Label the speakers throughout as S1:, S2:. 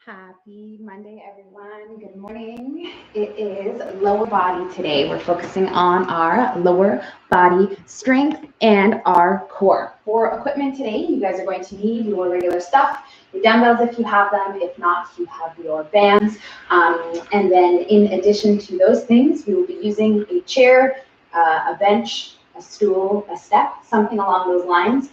S1: Happy Monday, everyone. Good morning. It is lower body today. We're focusing on our lower body strength and our core. For equipment today, you guys are going to need your regular stuff, your dumbbells if you have them. If not, you have your bands. And then in addition to those things, we will be using a chair, a bench, a stool, a step, something along those lines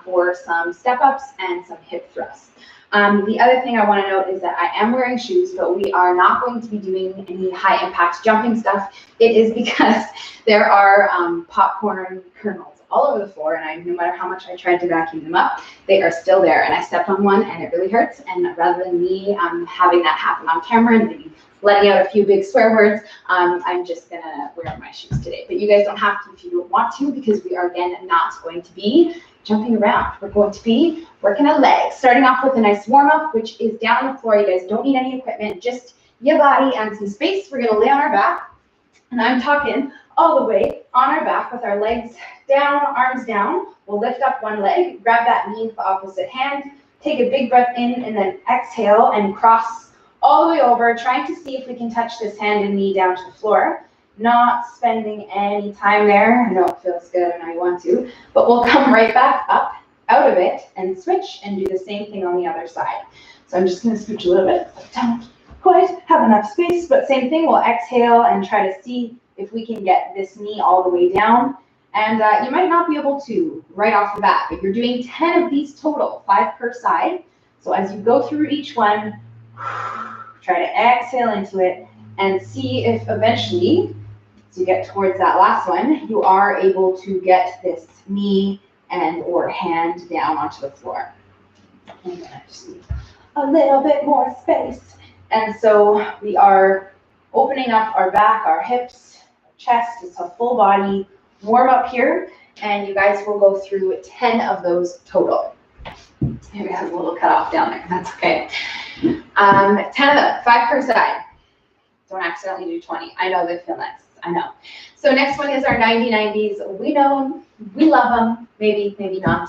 S1: for some step ups and some hip thrusts. The other thing I want to note is that I am wearing shoes, but we are not going to be doing any high impact jumping stuff. It is because there are popcorn kernels all over the floor, and no matter how much I tried to vacuum them up, they are still there. And I stepped on one and it really hurts. And rather than me having that happen on camera and maybe letting out a few big swear words, I'm just gonna wear my shoes today. But you guys don't have to if you don't want to, because we are again not going to be jumping around. We're going to be working our legs, starting off with a nice warm-up, which is down on the floor. You guys don't need any equipment, just your body and some space. We're gonna lay on our back, and I'm talking all the way on our back with our legs down, arms down. We'll lift up one leg, grab that knee with the opposite hand, take a big breath in, and then exhale and cross all the way over, trying to see if we can touch this hand and knee down to the floor. Not spending any time there. I know it feels good and I want to, but we'll come right back up out of it and switch and do the same thing on the other side. So I'm just going to switch a little bit. Don't quite have enough space, but same thing. We'll exhale and try to see if we can get this knee all the way down. And you might not be able to right off the bat, but you're doing 10 of these total, 5 per side. So as you go through each one, try to exhale into it and see if eventually, as you get towards that last one, you are able to get this knee and or hand down onto the floor. And then I just need a little bit more space. And so we are opening up our back, our hips, our chest. It's a full body warm up here. And you guys will go through 10 of those total. Maybe I have a little cut off down there. That's okay. 10 of them, 5 per side. Don't accidentally do 20. I know they feel nice. I know. So next one is our 90-90s. We know them, we love them, maybe not.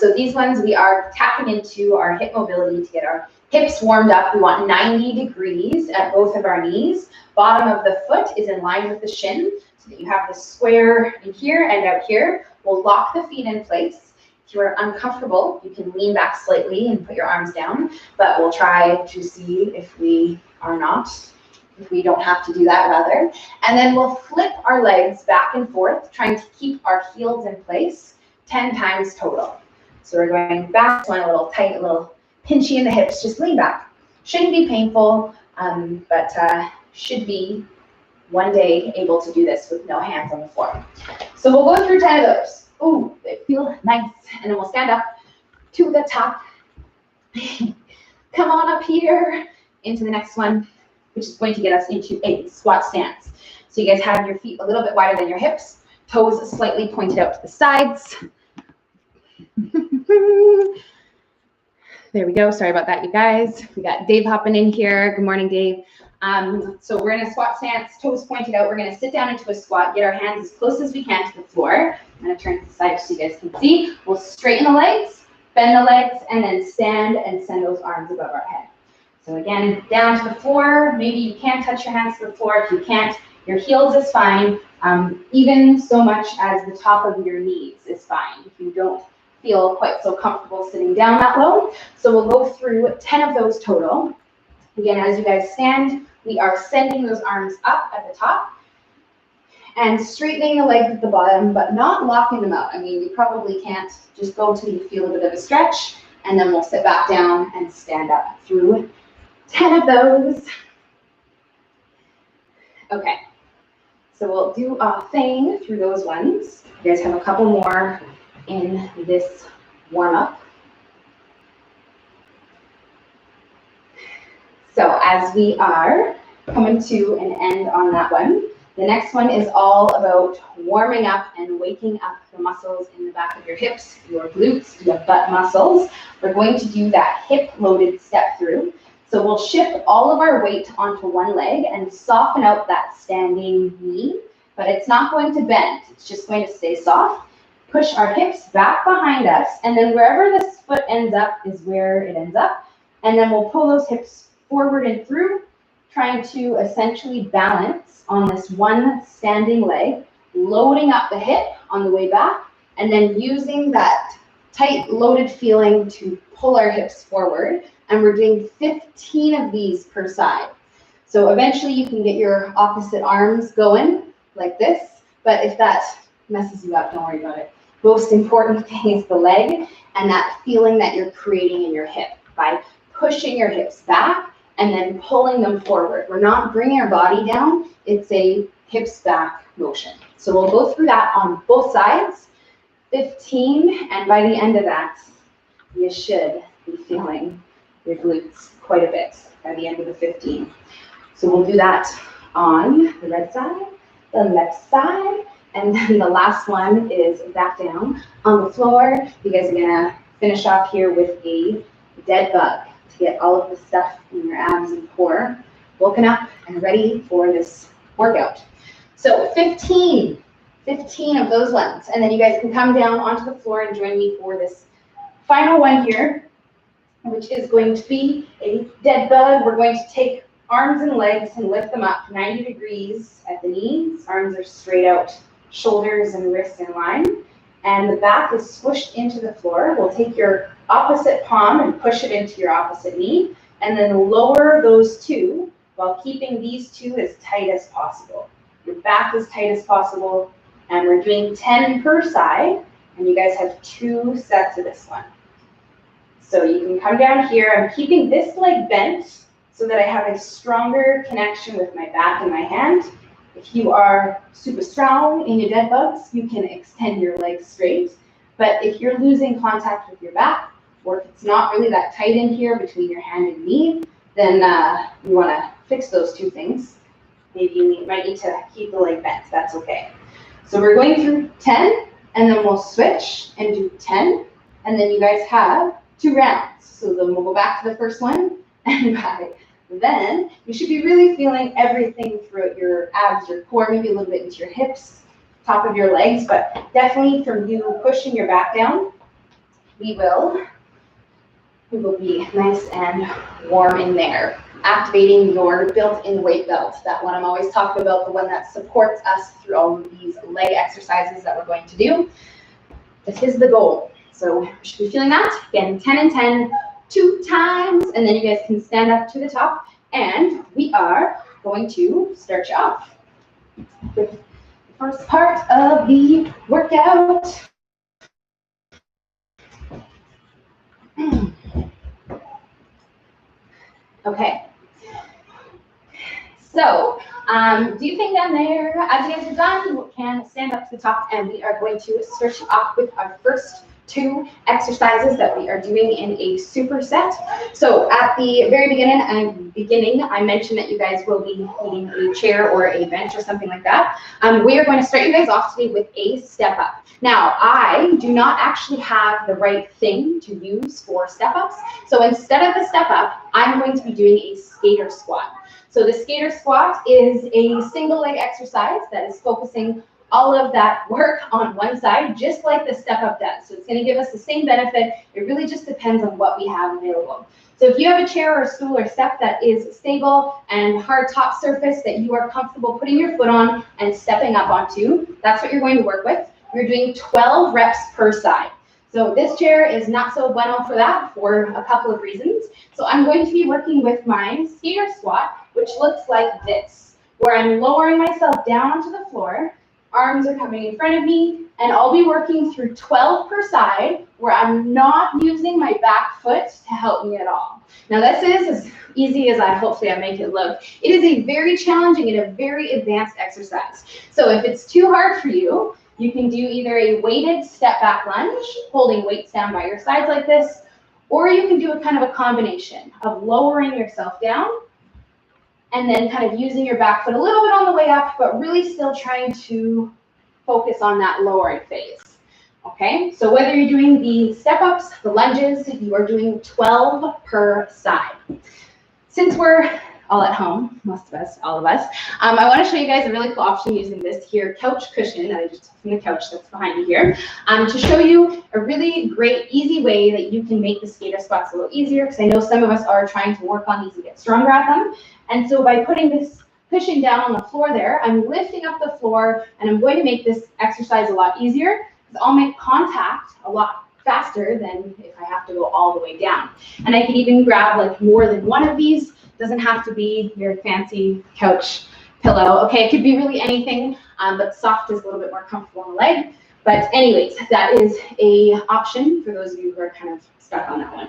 S1: So these ones we are tapping into our hip mobility to get our hips warmed up. We want 90 degrees at both of our knees. Bottom of the foot is in line with the shin, so that you have the square in here and out here. We'll lock the feet in place. If you are uncomfortable, you can lean back slightly and put your arms down, but we'll try to see if we are not. If we don't have to do that, rather. And then we'll flip our legs back and forth, trying to keep our heels in place 10 times total. So we're going back to a little tight, a little pinchy in the hips, just lean back. Shouldn't be painful, but should be one day able to do this with no hands on the floor. So we'll go through 10 of those. Ooh, they feel nice. And then we'll stand up to the top. Come on up here into the next one, which is going to get us into a squat stance. So you guys have your feet a little bit wider than your hips, toes slightly pointed out to the sides. There we go. Sorry about that, you guys. We got Dave hopping in here. Good morning, Dave. So we're in a squat stance, toes pointed out. We're going to sit down into a squat, get our hands as close as we can to the floor. I'm going to turn to the side so you guys can see. We'll straighten the legs, bend the legs, and then stand and send those arms above our head. So again, down to the floor. Maybe you can touch your hands to the floor. If you can't, your heels is fine. Even so much as the top of your knees is fine if you don't feel quite so comfortable sitting down that low. So we'll go through 10 of those total. Again, as you guys stand, we are sending those arms up at the top and straightening the legs at the bottom, but not locking them out. I mean, you probably can't. Just go till you feel a bit of a stretch, and then we'll sit back down and stand up through 10 of those. Okay, so we'll do a thing through those ones. You guys have a couple more in this warm-up. So as we are coming to an end on that one, the next one is all about warming up and waking up the muscles in the back of your hips, your glutes, your butt muscles. We're going to do that hip-loaded step through. So we'll shift all of our weight onto one leg and soften out that standing knee, but it's not going to bend. It's just going to stay soft. Push our hips back behind us, and then wherever this foot ends up is where it ends up. And then we'll pull those hips forward and through, trying to essentially balance on this one standing leg, loading up the hip on the way back, and then using that tight, loaded feeling to pull our hips forward. And we're doing 15 of these per side. So eventually you can get your opposite arms going like this, but if that messes you up, don't worry about it. Most important thing is the leg and that feeling that you're creating in your hip by pushing your hips back and then pulling them forward. We're not bringing our body down, it's a hips back motion. So we'll go through that on both sides, 15, and by the end of that, you should be feeling your glutes quite a bit by the end of the 15. So we'll do that on the right side, the left side, and then the last one is back down on the floor. You guys are gonna finish off here with a dead bug to get all of the stuff in your abs and core woken up and ready for this workout. So 15 of those ones, and then you guys can come down onto the floor and join me for this final one here, which is going to be a dead bug. We're going to take arms and legs and lift them up 90 degrees at the knees. Arms are straight out, shoulders and wrists in line. And the back is squished into the floor. We'll take your opposite palm and push it into your opposite knee, and then lower those two while keeping these two as tight as possible. Your back as tight as possible, and we're doing 10 per side, and you guys have 2 sets of this one. So you can come down here. I'm keeping this leg bent so that I have a stronger connection with my back and my hand. If you are super strong in your dead bugs, you can extend your legs straight. But if you're losing contact with your back, or if it's not really that tight in here between your hand and knee, then you want to fix those two things. Maybe you might need to keep the leg bent. That's okay. So we're going through 10, and then we'll switch and do 10, and then you guys have 2 rounds. So then we'll go back to the first one, and by then you should be really feeling everything throughout your abs, your core, maybe a little bit into your hips, top of your legs, but definitely from you pushing your back down, we will be nice and warm in there. Activating your built-in weight belt, that one I'm always talking about, the one that supports us through all of these leg exercises that we're going to do. This is the goal. So you should be feeling that. Again, 10 and 10, 2 times, and then you guys can stand up to the top, and we are going to start you off with the first part of the workout. Okay. So, do you think down there, as you guys are done, you can stand up to the top, and we are going to start you off with our first 2 exercises that we are doing in a superset. So at the very beginning, I mentioned that you guys will be needing a chair or a bench or something like that. We are going to start you guys off today with a step up. Now, I do not actually have the right thing to use for step ups. So instead of the step up, I'm going to be doing a skater squat. So the skater squat is a single leg exercise that is focusing all of that work on one side, just like the step up does. So it's going to give us the same benefit. It really just depends on what we have available. So if you have a chair or a stool or step that is stable and hard top surface that you are comfortable putting your foot on and stepping up onto, that's what you're going to work with. You're doing 12 reps per side. So this chair is not so bueno for that for a couple of reasons. So I'm going to be working with my skater squat, which looks like this, where I'm lowering myself down onto the floor. Arms are coming in front of me, and I'll be working through 12 per side where I'm not using my back foot to help me at all. Now this is as easy as hopefully I make it look. It is a very challenging and a very advanced exercise. So if it's too hard for you, you can do either a weighted step back lunge, holding weights down by your sides like this, or you can do a kind of a combination of lowering yourself down and then kind of using your back foot a little bit on the way up, but really still trying to focus on that lowering phase. Okay, so whether you're doing the step-ups, the lunges, you are doing 12 per side. Since we're all at home, most of us, all of us. I want to show you guys a really cool option using this here couch cushion that I just took from the couch that's behind me here, to show you a really great, easy way that you can make the skater squats a little easier, because I know some of us are trying to work on these and get stronger at them. And so by putting this cushion down on the floor there, I'm lifting up the floor, and I'm going to make this exercise a lot easier, because I'll make contact a lot faster than if I have to go all the way down. And I can even grab like more than one of these. Doesn't have to be your fancy couch pillow. Okay, it could be really anything, but soft is a little bit more comfortable on the leg. But anyways, that is a option for those of you who are kind of stuck on that one.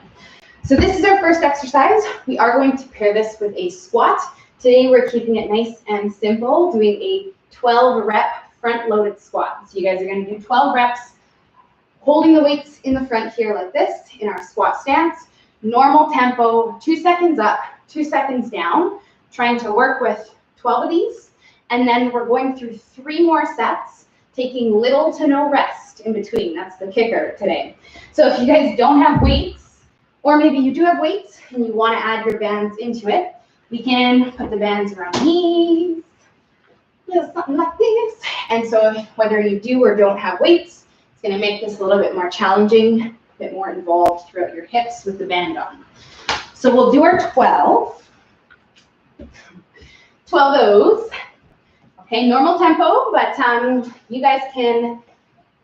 S1: So this is our first exercise. We are going to pair this with a squat. Today we're keeping it nice and simple, doing a 12 rep front loaded squat. So you guys are going to do 12 reps, holding the weights in the front here like this in our squat stance. Normal tempo, 2 seconds up, 2 seconds down, trying to work with 12 of these. And then we're going through 3 more sets, taking little to no rest in between. That's the kicker today. So if you guys don't have weights, or maybe you do have weights and you want to add your bands into it, we can put the bands around the knees, something like this. And so whether you do or don't have weights, it's going to make this a little bit more challenging, a bit more involved throughout your hips with the band on. So we'll do our 12 of those. Okay, normal tempo, but you guys can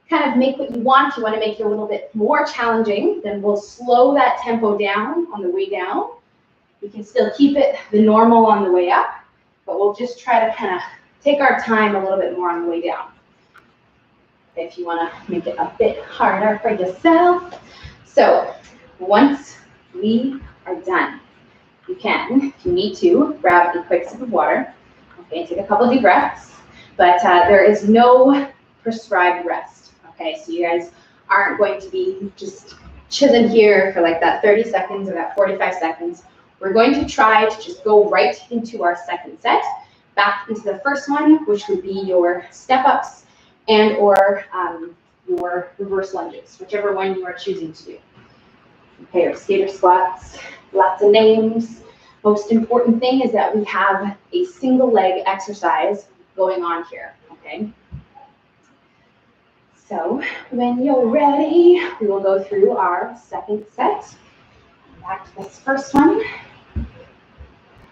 S1: kind of make what you want. If you want to make it a little bit more challenging, then we'll slow that tempo down on the way down. You can still keep it the normal on the way up, but we'll just try to kind of take our time a little bit more on the way down. If you want to make it a bit harder for yourself. So once we are done, you can, if you need to, grab a quick sip of water. Okay, take a couple of deep breaths, but there is no prescribed rest. Okay, so you guys aren't going to be just chilling here for like that 30 seconds or that 45 seconds. We're going to try to just go right into our second set, back into the first one, which would be your step-ups and or your reverse lunges, whichever one you are choosing to do. Okay, our skater squats, lots of names. Most important thing is that we have a single leg exercise going on here, okay? So when you're ready, we will go through our second set. Back to this first one.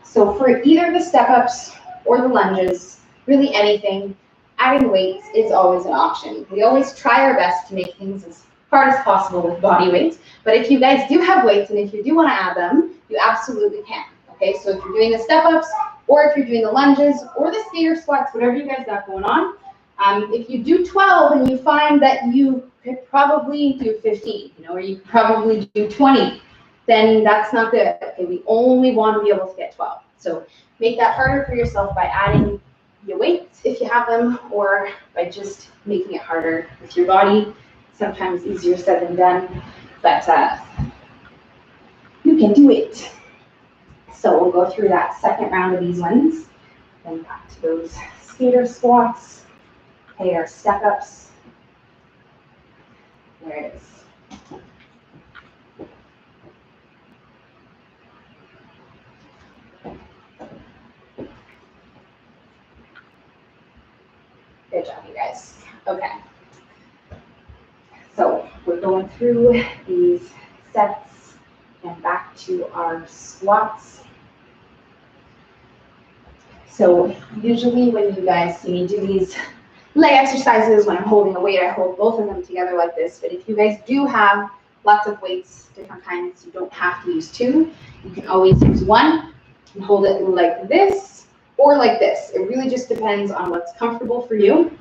S1: So for either the step-ups or the lunges, really anything, adding weights is always an option. We always try our best to make things as hard as possible with body weight, but if you guys do have weights and if you do want to add them, you absolutely can. Okay, so if you're doing the step-ups, or if you're doing the lunges, or the skater squats, whatever you guys got going on, if you do 12 and you find that you could probably do 15, or you could probably do 20, then that's not good. Okay, we only want to be able to get 12. So make that harder for yourself by adding your weights if you have them, or by just making it harder with your body. Sometimes easier said than done, but you can do it. So we'll go through that second round of these ones, then back to those skater squats, okay, our step-ups. There it is. Good job, you guys. Okay. So we're going through these sets and back to our squats. So usually when you guys see me do these leg exercises, when I'm holding a weight, I hold both of them together like this. But if you guys do have lots of weights, different kinds, you don't have to use 2. You can always use 1 and hold it like this or like this. It really just depends on what's comfortable for you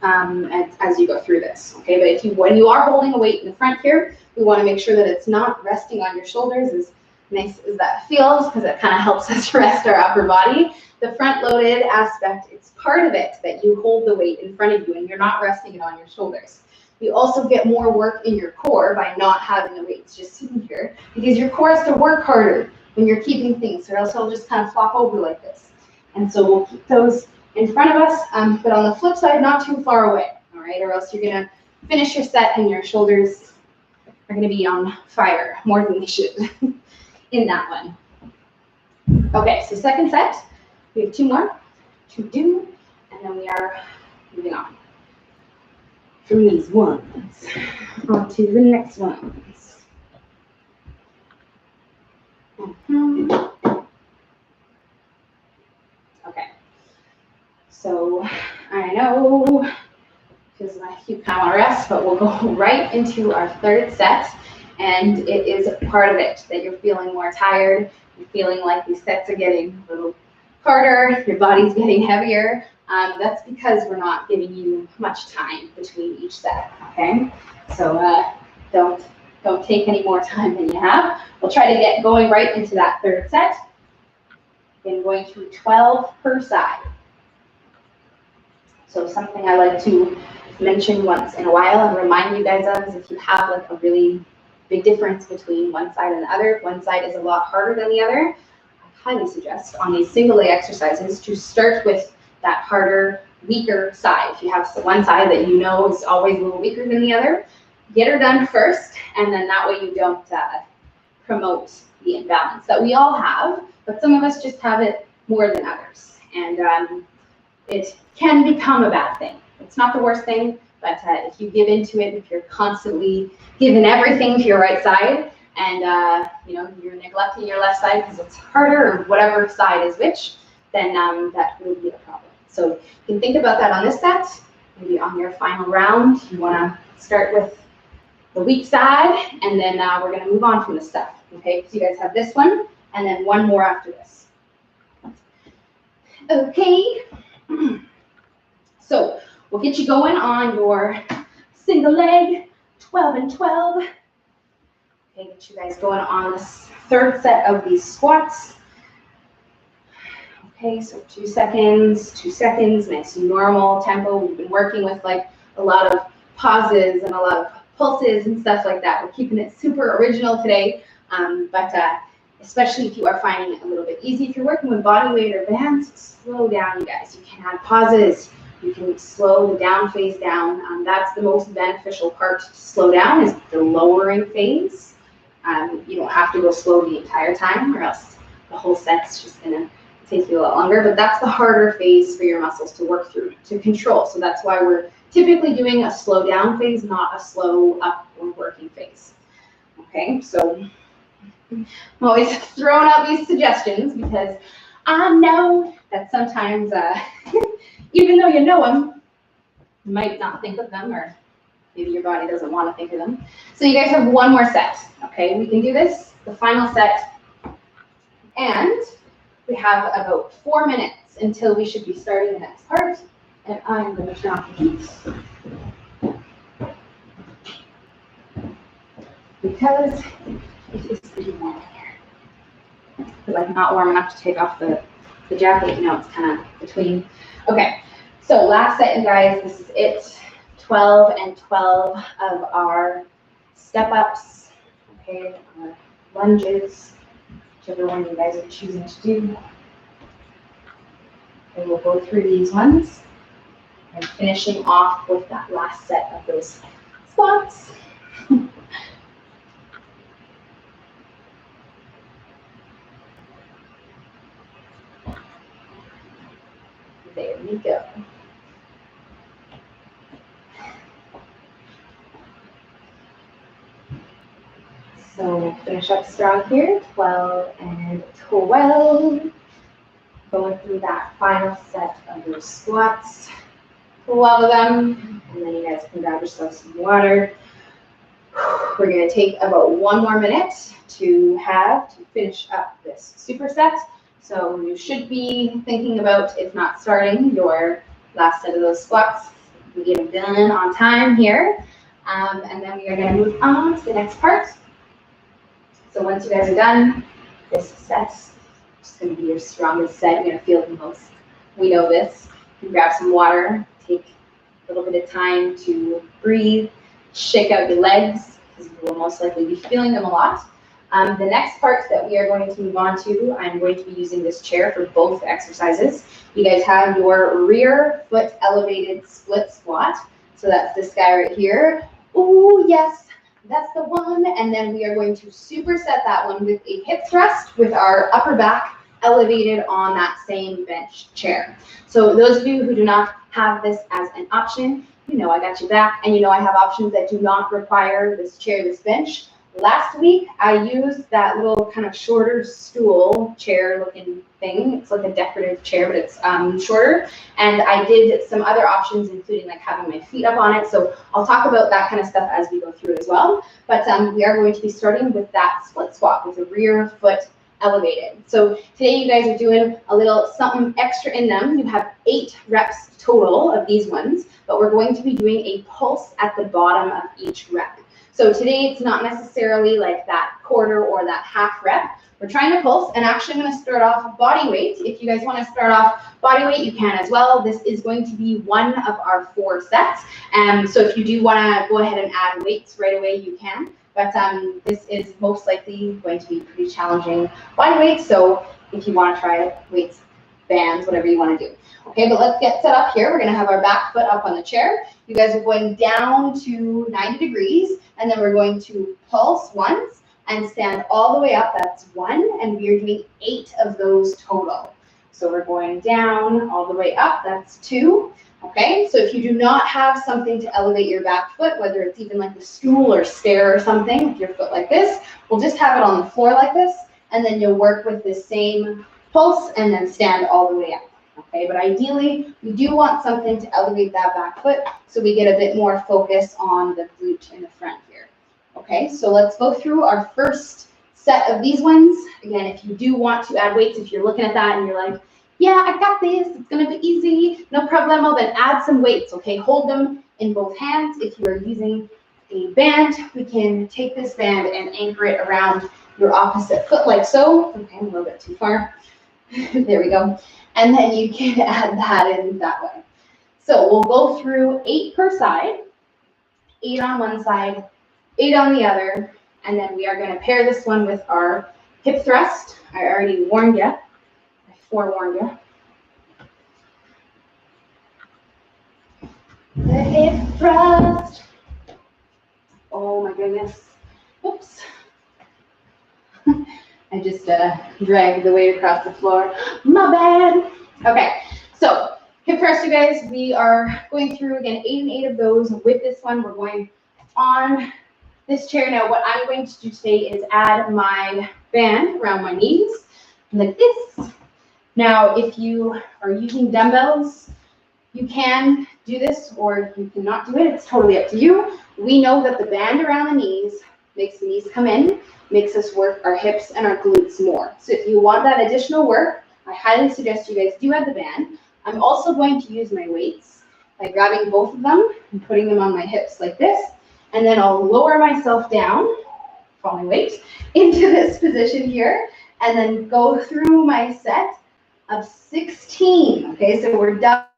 S1: as you go through this. Okay, but when you are holding a weight in the front here, we want to make sure that it's not resting on your shoulders, as nice as that feels, because it kind of helps us rest our upper body. The front loaded aspect, it's part of it that you hold the weight in front of you and you're not resting it on your shoulders. You also get more work in your core by not having the weights just sitting here, because your core has to work harder when you're keeping things, or else it'll just kind of flop over like this. And so we'll keep those in front of us, but on the flip side, not too far away, all right? Or else you're gonna finish your set and your shoulders are gonna be on fire more than they should in that one. Okay, so second set, we have 2 more to do, and then we are moving on from these ones on to the next ones. Okay, so I know feels like you kind of want to rest, but we'll go right into our third set, and it is part of it that you're feeling more tired, you're feeling like these sets are getting a little harder, your body's getting heavier. That's because we're not giving you much time between each set, okay? So don't take any more time than you have. We'll try to get going right into that third set. Again, going to 12 per side. So something I like to mention once in a while and remind you guys of is if you have like a really big difference between one side and the other, if one side is a lot harder than the other, I highly suggest on these single leg exercises to start with that harder, weaker side. If you have one side that you know is always a little weaker than the other, get her done first, and then that way you don't promote the imbalance that we all have, but some of us just have it more than others. And it can become a bad thing. It's not the worst thing, but if you give into it, if you're constantly giving everything to your right side, and you're neglecting your left side because it's harder, or whatever side is which, then that will be a problem. So you can think about that on this set. Maybe on your final round, you want to start with the weak side, and then we're going to move on from the stuff. Okay, so you guys have this one, and then one more after this. Okay. So we'll get you going on your single leg, 12 and 12. Okay, get you guys going on this third set of these squats. Okay, so 2 seconds, nice normal tempo. We've been working with like a lot of pauses and a lot of pulses and stuff like that. We're keeping it super original today, but especially if you are finding it a little bit easy. If you're working with body weight or bands, slow down, you guys. You can add pauses. You can slow the down phase down. That's the most beneficial part to slow down is the lowering phase. You don't have to go slow the entire time or else the whole set's just gonna take you a lot longer, but that's the harder phase for your muscles to work through, to control. So that's why we're typically doing a slow down phase, not a slow up or working phase. Okay, so I'm always throwing out these suggestions because I know that sometimes, even though you know them, you might not think of them, or maybe your body doesn't want to think of them. So you guys have one more set, okay? We can do this, the final set, and we have about 4 minutes until we should be starting the next part, and I'm going to turn off the heat because it is pretty warm in here. It's like not warm enough to take off the jacket, you know, it's kind of between. Okay, so last set, you guys, this is it. 12 and 12 of our step ups, okay, our lunges, whichever one you guys are choosing to do. And we'll go through these ones and finishing off with that last set of those squats. There we go. So we'll finish up strong here, 12 and 12. Going through that final set of your squats, 12 of them, and then you guys can grab yourself some water. We're going to take about 1 more minute to finish up this superset. So you should be thinking about, if not starting, your last set of those squats. We get them done on time here, and then we are going to move on to the next part. So once you guys are done, this set's just going to be your strongest set. You're going to feel it the most. We know this. You can grab some water, take a little bit of time to breathe, shake out your legs, because you will most likely be feeling them a lot. The next part that we are going to move on to, I'm going to be using this chair for both exercises. You guys have your rear foot elevated split squat. So that's this guy right here. Oh, yes. That's the one, and then we are going to superset that one with a hip thrust with our upper back elevated on that same bench chair. So those of you who do not have this as an option, you know I got you back, and you know I have options that do not require this chair, this bench. Last week, I used that little kind of shorter stool chair looking thing. It's like a decorative chair, but it's shorter. And I did some other options, including like having my feet up on it. So I'll talk about that kind of stuff as we go through as well. But we are going to be starting with that split squat with the rear foot elevated. So today you guys are doing a little something extra in them. You have 8 reps total of these ones, but we're going to be doing a pulse at the bottom of each rep. So today it's not necessarily like that quarter or that half rep. We're trying to pulse, and actually I'm going to start off body weight. If you guys want to start off body weight, you can as well. This is going to be one of our 4 sets. So if you do want to go ahead and add weights right away, you can. But this is most likely going to be pretty challenging body weight. So if you want to try weights, bands, whatever you want to do. Okay, but let's get set up here. We're going to have our back foot up on the chair. You guys are going down to 90 degrees, and then we're going to pulse once and stand all the way up. That's 1, and we are doing 8 of those total. So we're going down all the way up. That's 2. Okay, so if you do not have something to elevate your back foot, whether it's even like a stool or stair or something, with your foot like this, we'll just have it on the floor like this, and then you'll work with the same pulse and then stand all the way up. Okay, but ideally, we do want something to elevate that back foot so we get a bit more focus on the glute in the front here. Okay, so let's go through our first set of these ones. Again, if you do want to add weights, if you're looking at that and you're like, yeah, I got this, it's gonna be easy, no problemo, then add some weights, okay? Hold them in both hands. If you are using a band, we can take this band and anchor it around your opposite foot like so. Okay, a little bit too far. There we go. And then you can add that in that way. So we'll go through 8 per side, 8 on one side, 8 on the other, and then we are going to pair this one with our hip thrust. I already warned you. I forewarned you. The hip thrust. Oh my goodness. Oops. I just dragged the weight across the floor. My bad. Okay, so hip thrust, you guys. We are going through, again, 8 and 8 of those. With this one, we're going on this chair. Now, what I'm going to do today is add my band around my knees, like this. Now, if you are using dumbbells, you can do this, or you cannot do it. It's totally up to you. We know that the band around the knees makes the knees come in, makes us work our hips and our glutes more. So if you want that additional work, I highly suggest you guys do have the band. I'm also going to use my weights by grabbing both of them and putting them on my hips like this. And then I'll lower myself down, falling weight, into this position here, and then go through my set of 16. Okay, so we're doubling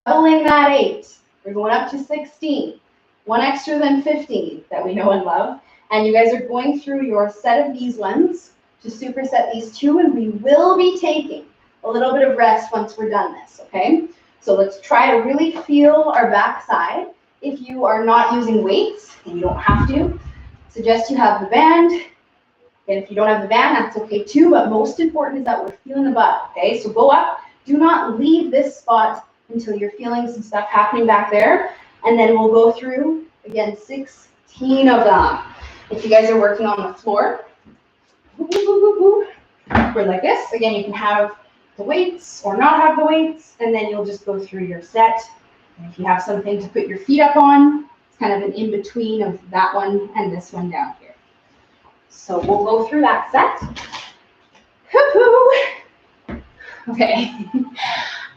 S1: that 8. We're going up to 16. 1 extra than 15 that we know and love. And you guys are going through your set of these ones to superset these 2, and we will be taking a little bit of rest once we're done this, okay? So let's try to really feel our back side. If you are not using weights, and you don't have to, suggest you have the band. And if you don't have the band, that's okay too, but most important is that we're feeling the butt, okay? So go up. Do not leave this spot until you're feeling some stuff happening back there. And then we'll go through, again, 16 of them. If you guys are working on the floor, we're like this. Again, you can have the weights or not have the weights, and then you'll just go through your set. And if you have something to put your feet up on, it's kind of an in-between of that one and this one down here. So we'll go through that set. Okay.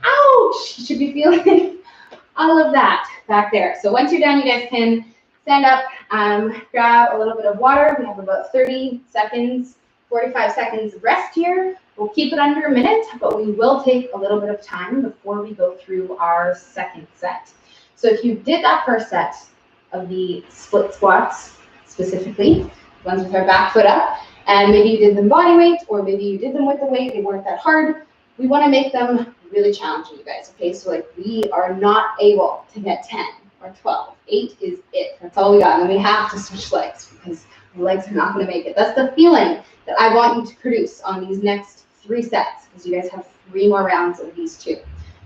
S1: Ouch! You should be feeling all of that back there. So once you're done, you guys can stand up, grab a little bit of water. We have about 30 seconds, 45 seconds of rest here. We'll keep it under a minute, but we will take a little bit of time before we go through our second set. So if you did that first set of the split squats, specifically, ones with our back foot up, and maybe you did them body weight, or maybe you did them with the weight, they weren't that hard, we want to make them really challenging, you guys, okay? So like we are not able to get 10 or 12. 8 is it. That's all we got. And then we have to switch legs because our legs are not going to make it. That's the feeling that I want you to produce on these next 3 sets, because you guys have 3 more rounds of these 2.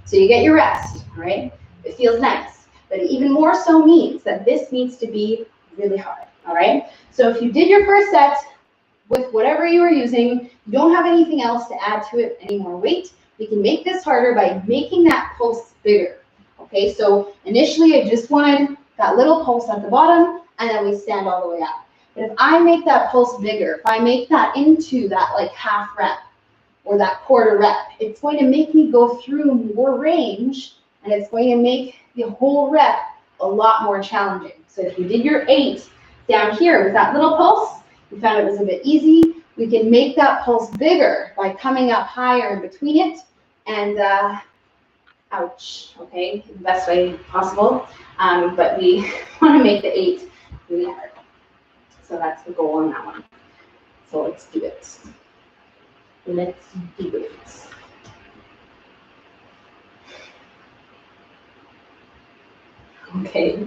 S1: So you get your rest, all right? It feels nice, but it even more so means that this needs to be really hard, all right? So if you did your first set with whatever you were using, you don't have anything else to add to it, any more weight, we can make this harder by making that pulse bigger, okay? So initially I just wanted that little pulse at the bottom, and then we stand all the way up. But if I make that pulse bigger, if I make that into that like half rep or that quarter rep, it's going to make me go through more range, and it's going to make the whole rep a lot more challenging. So if you did your 8 down here with that little pulse, you found it was a bit easy, we can make that pulse bigger by coming up higher in between it and ouch, okay, the best way possible. But we want to make the 8 really hard. So that's the goal on that one. So let's do it. Let's do it. Okay,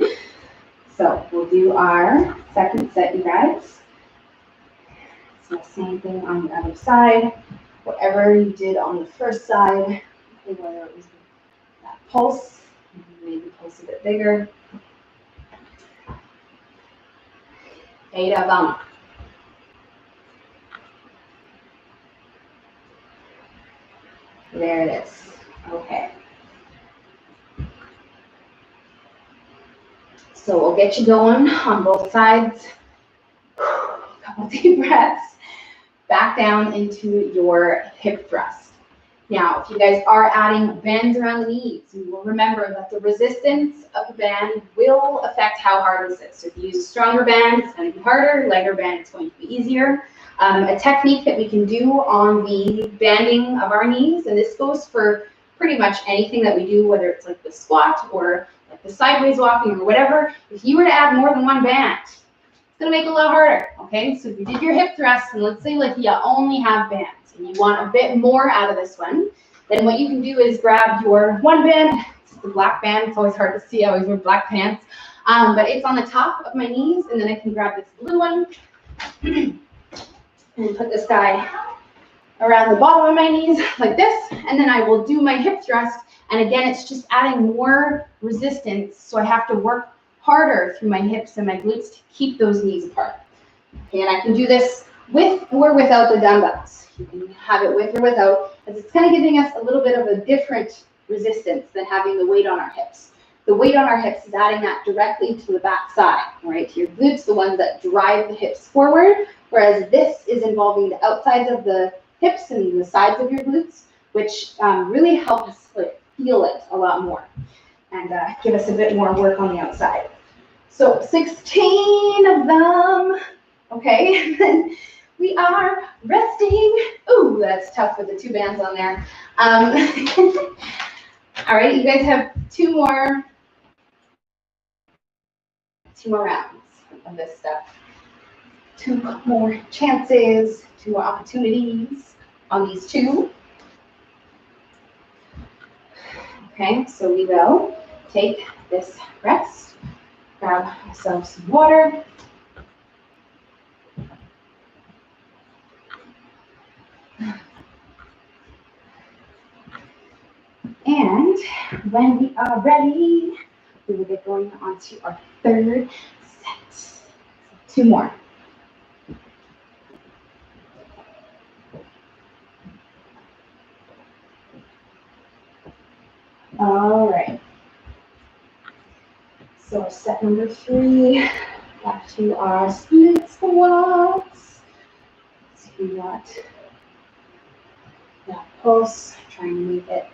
S1: so we'll do our second set, you guys. So same thing on the other side. Whatever you did on the first side, whether it was that pulse, maybe pulse a bit bigger. 8 of them. There it is. Okay. So we'll get you going on both sides. A couple deep breaths. Back down into your hip thrust. Now, if you guys are adding bands around the knees, you will remember that the resistance of the band will affect how hard this is. So if you use a stronger band, it's going to be harder. Lighter band, it's going to be easier. A technique that we can do on the banding of our knees, and this goes for pretty much anything that we do, whether it's like the squat or like the sideways walking or whatever. If you were to add more than 1 band, it's going to make it a lot harder, okay? So if you did your hip thrust, and let's say like you only have bands, and you want a bit more out of this one, then what you can do is grab your 1 band. It's the black band. It's always hard to see. I always wear black pants. But it's on the top of my knees, and then I can grab this blue one and put this guy around the bottom of my knees like this, and then I will do my hip thrust. And again, it's just adding more resistance, so I have to work harder through my hips and my glutes to keep those knees apart. Okay, and I can do this with or without the dumbbells. You can have it with or without, because it's kind of giving us a little bit of a different resistance than having the weight on our hips. The weight on our hips is adding that directly to the back side, right, to your glutes, the ones that drive the hips forward, whereas this is involving the outsides of the hips and the sides of your glutes, which really help us like, feel it a lot more and give us a bit more work on the outside. So 16 of them, okay, then we are resting. Ooh, that's tough with the 2 bands on there. All right, you guys have 2 more rounds of this stuff. 2 more chances, 2 more opportunities on these 2. Okay, so we will take this rest, grab ourselves some water. And when we are ready, we will get going on to our 3rd set. 2 more. All right. So set number 3, back to our split squats. So we got that pulse, trying to make it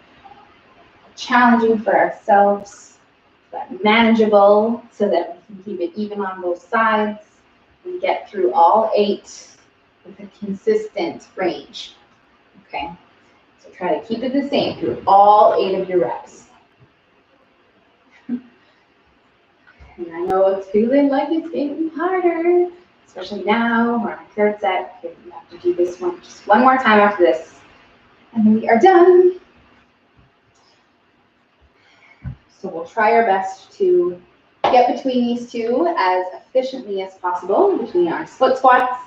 S1: challenging for ourselves, but manageable so that we can keep it even on both sides and get through all 8 with a consistent range. Okay, so try to keep it the same through all 8 of your reps. And I know it's feeling like it's getting harder, especially now we're on our 3rd set. Okay, we have to do this one just 1 more time after this, and then we are done. So we'll try our best to get between these 2 as efficiently as possible, between our split squats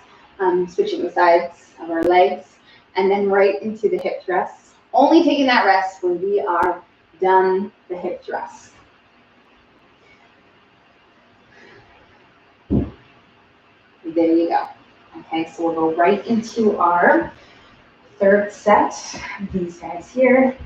S1: switching the sides of our legs, and then right into the hip thrusts. Only taking that rest when we are done the hip thrust. There you go. Okay, so we'll go right into our third set. These guys here.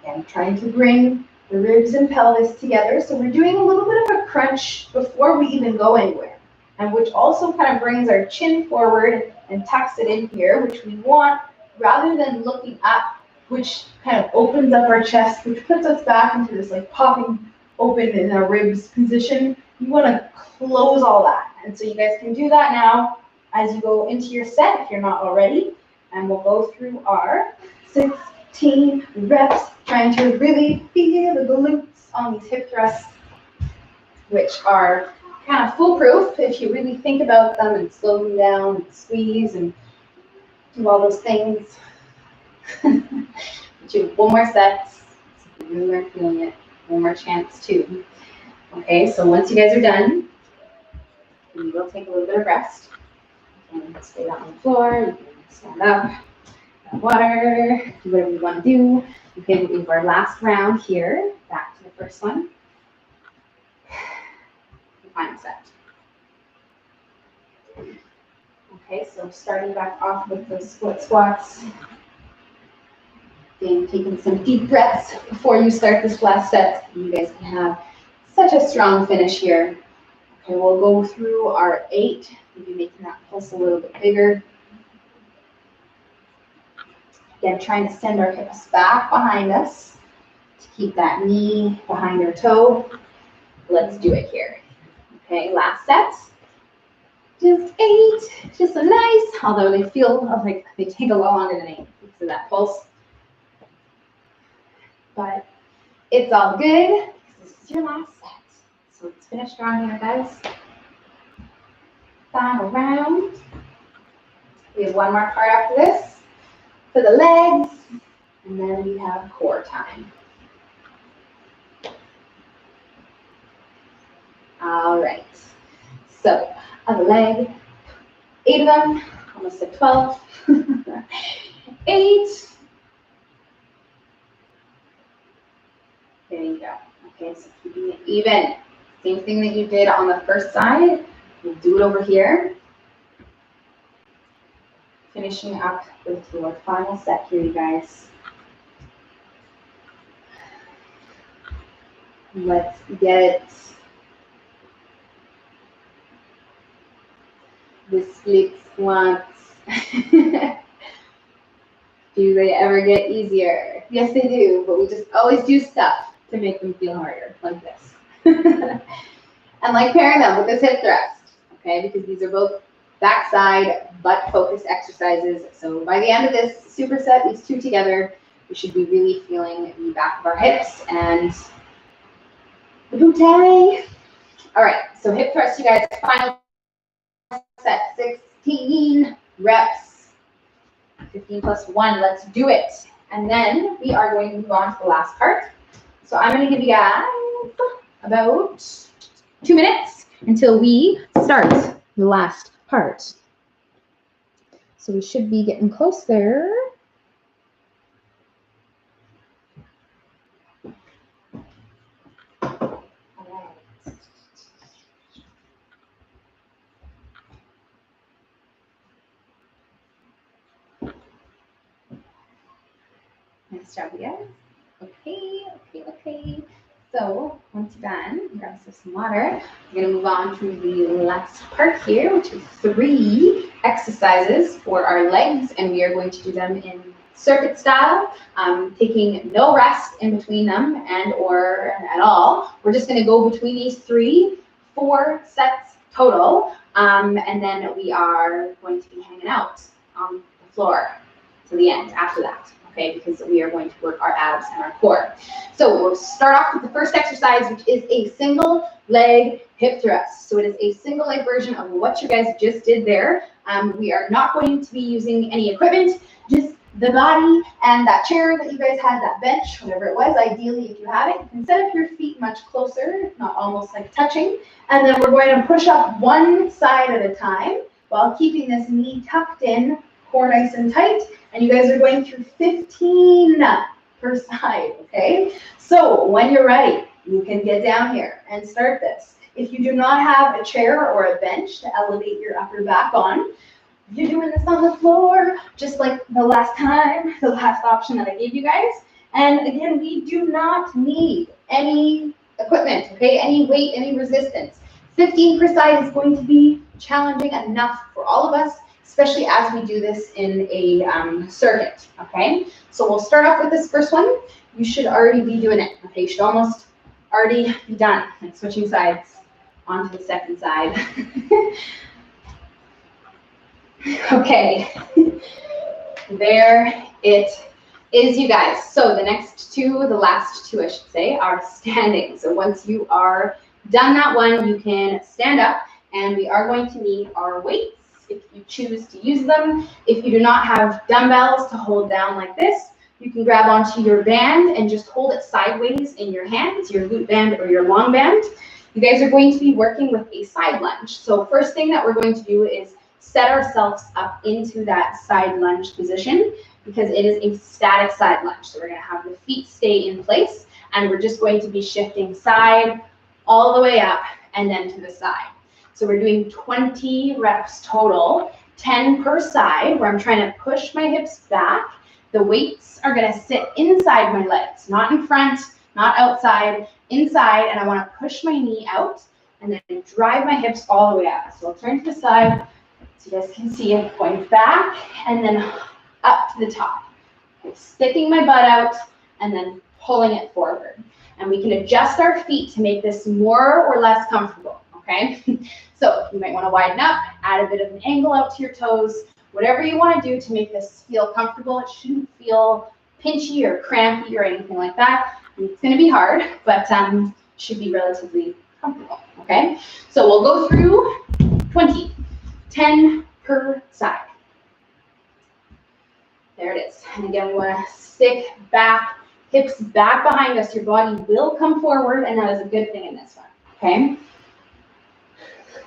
S1: Again, trying to bring the ribs and pelvis together. So we're doing a little bit of a crunch before we even go anywhere, and which also kind of brings our chin forward and tucks it in here, which we want rather than looking up, which kind of opens up our chest, which puts us back into this like popping open in our ribs position. You want to close all that. And so you guys can do that now as you go into your set if you're not already. And we'll go through our 16 reps, trying to really feel the glutes on these hip thrusts, which are kind of foolproof if you really think about them and slow them down and squeeze and do all those things. Do one more set. So if you really aren't feeling it, one more chance too. Okay, so once you guys are done, we will take a little bit of rest. And stay down on the floor, you can stand up, have water, do whatever you want to do. Okay, we have our last round here, back to the first one. The final set. Okay, so starting back off with those split squats. Again, taking some deep breaths before you start this last set. You guys can have such a strong finish here. Okay, we'll go through our 8, maybe making that pulse a little bit bigger. Again, trying to send our hips back behind us to keep that knee behind our toe. Let's do it here. Okay, last set. Just 8, just a nice, although they feel like they take a lot longer than 8 because of that pulse. But it's all good. This is your last set. So let's finish strong here, guys. Final round. We have one more part after this for the legs, and then we have core time. All right. So on the leg, 8 of them, almost at 12. 8. There you go. Okay, so keeping it even. Same thing that you did on the first side, we'll do it over here. Finishing up with your final set here, you guys. Let's get the split squats. Do they ever get easier? Yes, they do, but we just always do stuff to make them feel harder, like this. And like pairing them with this hip thrust, okay? Because these are both backside butt-focused exercises. So by the end of this superset, these two together, we should be really feeling the back of our hips and the booty. All right, so hip thrust, you guys. Final set, 16 reps. 15 plus 1. Let's do it. And then we are going to move on to the last part. So I'm going to give you guys about 2 minutes until we start the last part. So we should be getting close there. All right. Nice job, guys. Okay. So once you're done, grab some water. We're going to move on to the last part here, which is 3 exercises for our legs, and we are going to do them in circuit style, taking no rest in between them and or at all. We're just going to go between these 4 sets total, and then we are going to be hanging out on the floor to the end after that. Okay, because we are going to work our abs and our core. So we'll start off with the first exercise, which is a single leg hip thrust. So it is a single leg version of what you guys just did there. We are not going to be using any equipment, just the body and that chair that you guys had, that bench, whatever it was. Ideally, if you have it, you can set up your feet much closer, not almost like touching. And then we're going to push up one side at a time while keeping this knee tucked in, core nice and tight, and you guys are going through 15 per side, okay? So when you're ready, you can get down here and start this. If you do not have a chair or a bench to elevate your upper back on, you're doing this on the floor, just like the last time, the last option that I gave you guys. And again, we do not need any equipment, okay? Any weight, any resistance. 15 per side is going to be challenging enough for all of us, especially as we do this in a circuit, okay? So we'll start off with this first one. You should already be doing it, okay? You should almost already be done, like switching sides onto the second side. Okay, there it is, you guys. So the next two, the last two I should say, are standing. So once you are done that one, you can stand up, and we are going to need our weights if you choose to use them. If you do not have dumbbells to hold down like this, you can grab onto your band and just hold it sideways in your hands, your glute band or your long band. You guys are going to be working with a side lunge. So first thing that we're going to do is set ourselves up into that side lunge position, because it is a static side lunge. So we're going to have the feet stay in place, and we're just going to be shifting side all the way up and then to the side. So we're doing 20 reps total, 10 per side, where I'm trying to push my hips back. The weights are going to sit inside my legs, not in front, not outside, inside, and I want to push my knee out and then drive my hips all the way up. So I'll turn to the side so you guys can see it going back and then up to the top. Okay, sticking my butt out and then pulling it forward. And we can adjust our feet to make this more or less comfortable, okay? So you might want to widen up, add a bit of an angle out to your toes, whatever you want to do to make this feel comfortable. It shouldn't feel pinchy or crampy or anything like that. It's going to be hard, but should be relatively comfortable, okay? So we'll go through 20, 10 per side. There it is. And again, we want to stick back, hips back behind us. Your body will come forward, and that is a good thing in this one, okay?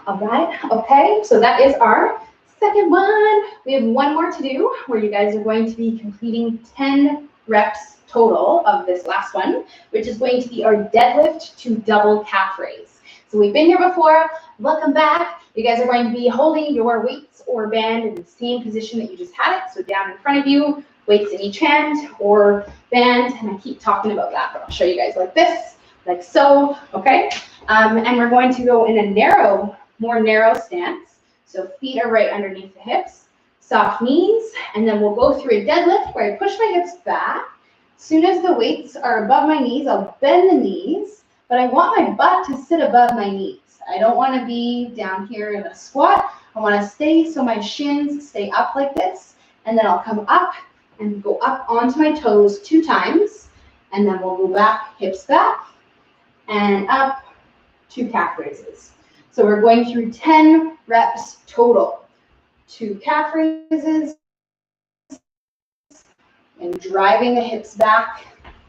S1: All right, okay, so that is our second one. We have one more to do where you guys are going to be completing 10 reps total of this last one, which is going to be our deadlift to double calf raise. So we've been here before. Welcome back. You guys are going to be holding your weights or band in the same position that you just had it. So down in front of you, weights in each hand or band. And I keep talking about that, but I'll show you guys like this, like so, okay? And we're going to go in a narrow, more narrow stance. So feet are right underneath the hips, soft knees, and then we'll go through a deadlift where I push my hips back. As soon as the weights are above my knees, I'll bend the knees, but I want my butt to sit above my knees. I don't want to be down here in a squat. I want to stay so my shins stay up like this, and then I'll come up and go up onto my toes 2 times, and then we'll go back, hips back, and up, 2 calf raises. So we're going through 10 reps total. 2 calf raises, and driving the hips back,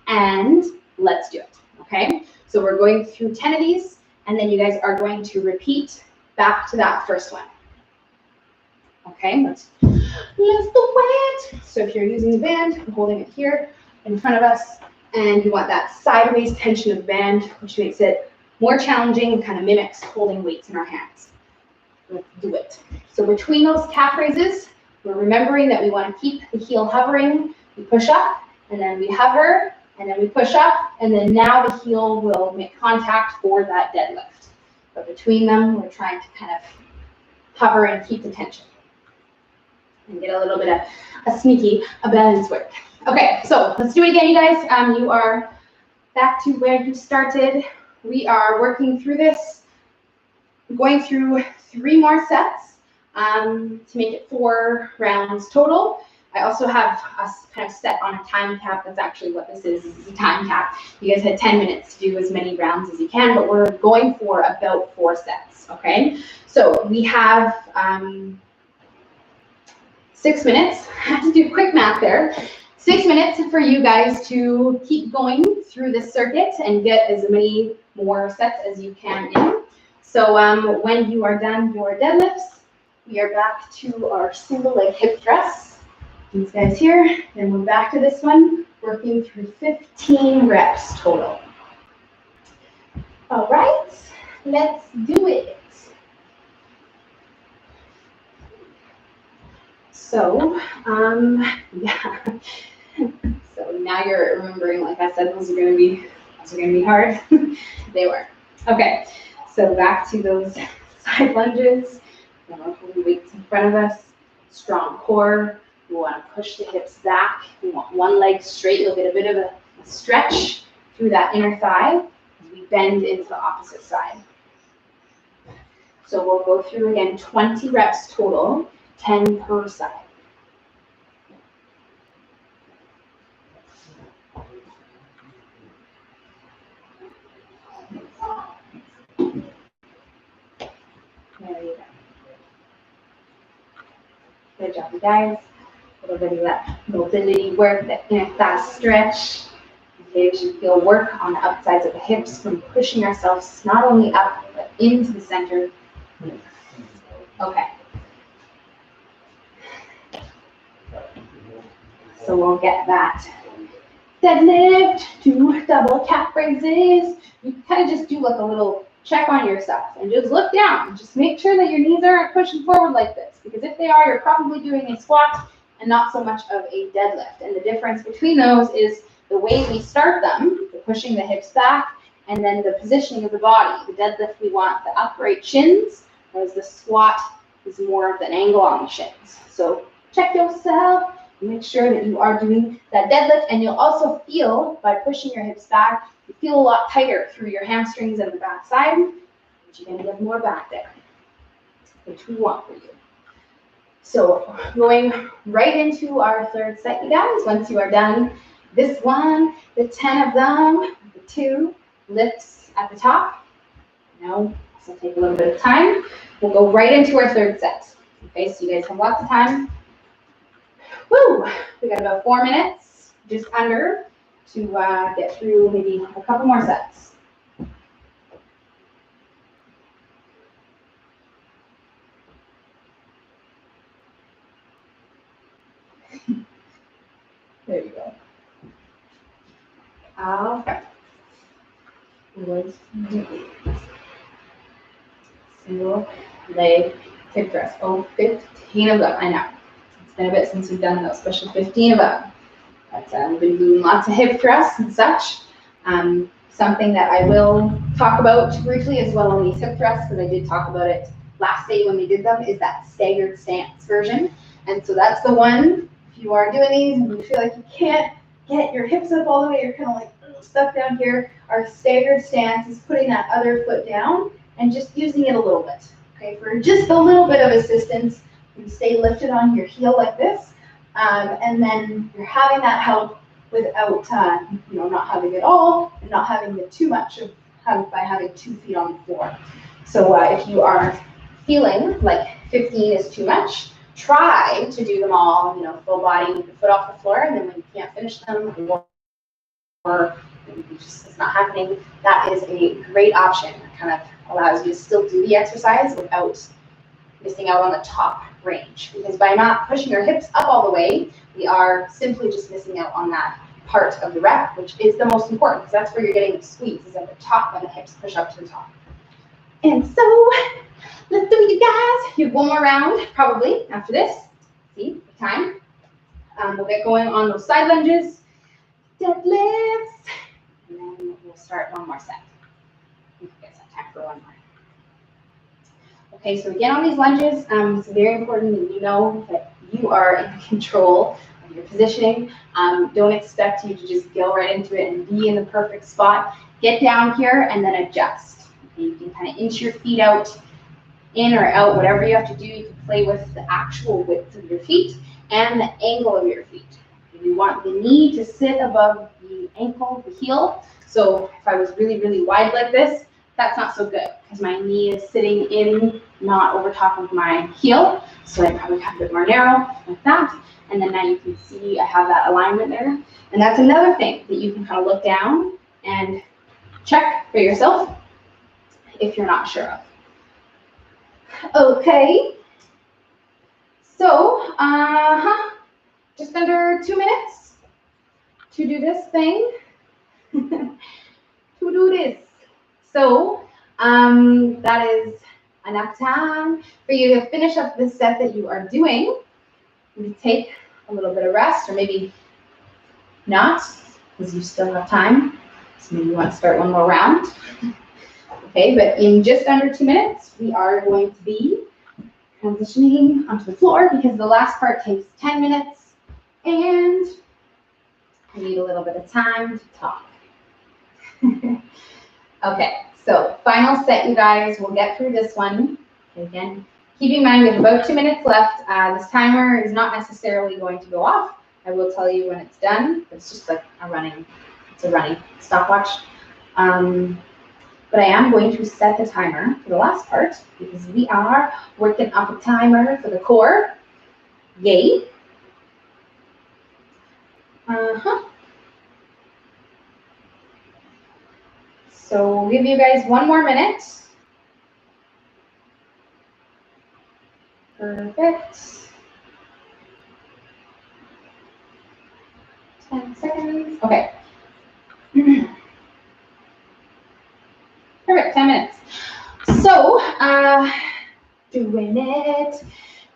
S1: and let's do it, okay? So we're going through 10 of these, and then you guys are going to repeat back to that first one. Okay, let's do it. So if you're using the band, I'm holding it here in front of us, and you want that sideways tension of the band, which makes it more challenging and kind of mimics holding weights in our hands. Let's do it. So between those calf raises, we're remembering that we want to keep the heel hovering. We push up, and then we hover, and then we push up, and then now the heel will make contact for that deadlift. But between them, we're trying to kind of hover and keep the tension. And get a little bit of a sneaky balance work. Okay, so let's do it again, you guys. You are back to where you started. We are working through this, going through 3 more sets to make it 4 rounds total. I also have us kind of set on a time cap. That's actually what this is. This is a time cap. You guys had 10 minutes to do as many rounds as you can, but we're going for about 4 sets, okay? So we have 6 minutes. I have to do quick math there. 6 minutes for you guys to keep going through this circuit and get as many more sets as you can in. So when you are done your deadlifts, We are back to our single leg hip thrust. These guys here, then we're back to this one, working through 15 reps total. All right, let's do it. So, yeah. So now you're remembering, like I said, those are gonna be hard. They were. Okay, so back to those side lunges. Then we're pulling weights in front of us. Strong core. We want to push the hips back. We want one leg straight. You'll get a bit of a stretch through that inner thigh as we bend into the opposite side. So we'll go through again 20 reps total, 10 per side. There you go. Good job, you guys. A little bit of that mobility work, that inner thigh stretch. Okay, we should feel work on the upsides of the hips from pushing ourselves not only up, but into the center. Okay. So we'll get that deadlift to double calf raises. You kind of just do like a little check on yourself and just look down. Just make sure that your knees aren't pushing forward like this, because if they are, you're probably doing a squat and not so much of a deadlift. And the difference between those is the way we start them, the pushing the hips back, and then the positioning of the body. The deadlift, we want the upright shins, whereas the squat is more of an angle on the shins. So check yourself. Make sure that you are doing that deadlift, and you'll also feel, by pushing your hips back, you feel a lot tighter through your hamstrings and the back side, but you're going to get more back there, which we want for you. So going right into our third set, you guys. Once you are done this one, the 10 of them, the 2 lifts at the top. Now, this will take a little bit of time. We'll go right into our third set. Okay, so you guys have lots of time. Woo! We got about 4 minutes, just under, to get through maybe a couple more sets. There you go. Okay. Let's do single leg hip thrust. Oh, 15 of them. I know. It's been a bit since we've done those, especially 15 of them. But we've been doing lots of hip thrusts and such. Something that I will talk about briefly as well on these hip thrusts, because I did talk about it last day when we did them, is that staggered stance version. And so that's the one, if you are doing these and you feel like you can't get your hips up all the way, you're kind of like stuck down here, our staggered stance is putting that other foot down and just using it a little bit. Okay, for just a little bit of assistance, you stay lifted on your heel like this, and then you're having that help without, not having it all, and not having it too much by having 2 feet on the floor. So if you are feeling like 15 is too much, try to do them all, full body, with the foot off the floor, and then when you can't finish them, or it's not happening, that is a great option. It kind of allows you to still do the exercise without missing out on the top range. Because by not pushing your hips up all the way, we are simply just missing out on that part of the rep, which is the most important, because that's where you're getting the squeeze, is at the top when the hips push up to the top. And so, let's do it, you guys. You have one more round, probably, after this. See, the time. We'll get going on those side lunges, deadlifts, and then we'll start one more set. You guys have time for one more. Okay, so again, on these lunges, it's very important that you know that you are in control of your positioning. Don't expect you to just go right into it and be in the perfect spot. Get down here and then adjust. Okay, you can kind of inch your feet out, in or out, whatever you have to do. You can play with the actual width of your feet and the angle of your feet. You want the knee to sit above the ankle, the heel. So if I was really, really wide like this, that's not so good, because my knee is sitting in, not over top of my heel. So I probably have a bit more narrow, like that. And then now you can see I have that alignment there. And that's another thing that you can kind of look down and check for yourself if you're not sure of. Okay, So, just under 2 minutes to do this thing. To do this. So, that is enough time for you to finish up the set that you are doing. You take a little bit of rest, or maybe not, because you still have time. So maybe you want to start one more round. Okay, but in just under 2 minutes, we are going to be transitioning onto the floor because the last part takes 10 minutes and we need a little bit of time to talk. Okay, so final set, you guys. We'll get through this one. Okay, again, keep in mind we have about 2 minutes left. This timer is not necessarily going to go off. I will tell you when it's done. It's just like a running stopwatch. But I am going to set the timer for the last part because we are working up a timer for the core. Yay. So we'll give you guys 1 more minute. Perfect. 10 seconds. Okay. Perfect, 10 minutes. So, doing it,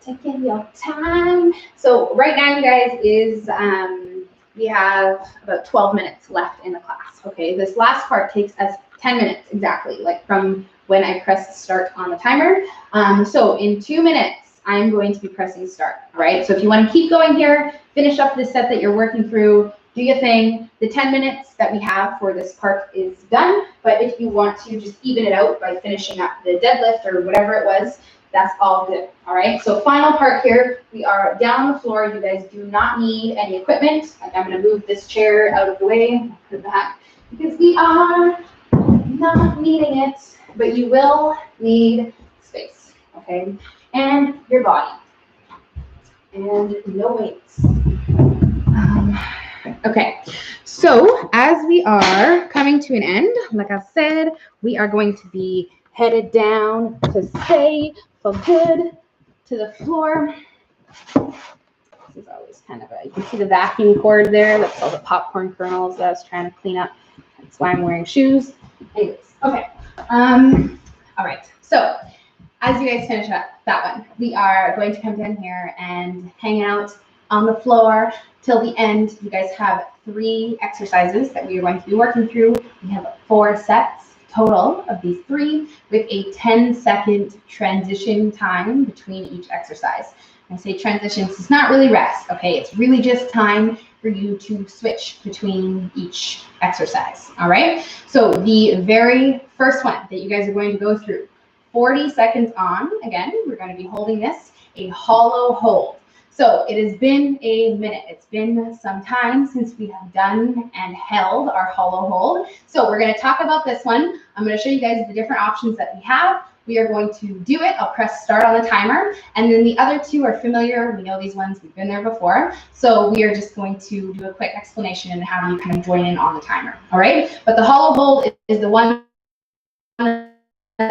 S1: taking your time. So right now, you guys, is we have about 12 minutes left in the class. Okay, this last part takes us 10 minutes exactly, like from when I press start on the timer. So in 2 minutes, I'm going to be pressing start. All right. So if you want to keep going here, finish up the set that you're working through, do your thing. The 10 minutes that we have for this part is done. But if you want to just even it out by finishing up the deadlift or whatever it was, that's all good. All right. So final part here, we are down on the floor. You guys do not need any equipment. Like, I'm going to move this chair out of the way, put it back, because we are not needing it, but you will need space. Okay. And your body. And no weights. Okay, so as we are coming to an end, like I said, we are going to be headed down to stay for good to the floor. This is always kind of you can see the vacuum cord there. That's all the popcorn kernels that I was trying to clean up. That's why I'm wearing shoes. Anyways, okay. All right, so as you guys finish up that one, we are going to come down here and hang out on the floor till the end. You guys have 3 exercises that we are going to be working through. We have 4 sets total of these 3 with a 10-second transition time between each exercise. When I say transitions, it's not really rest, okay? It's really just time for you to switch between each exercise, all right? So the very first one that you guys are going to go through, 40 seconds on, again, we're going to be holding this, a hollow hold. So it has been a minute. It's been some time since we have done and held our hollow hold. So we're going to talk about this one. I'm going to show you guys the different options that we have. We are going to do it. I'll press start on the timer. And then the other 2 are familiar. We know these ones. We've been there before. So we are just going to do a quick explanation and have you kind of join in on the timer. All right. But the hollow hold is the one that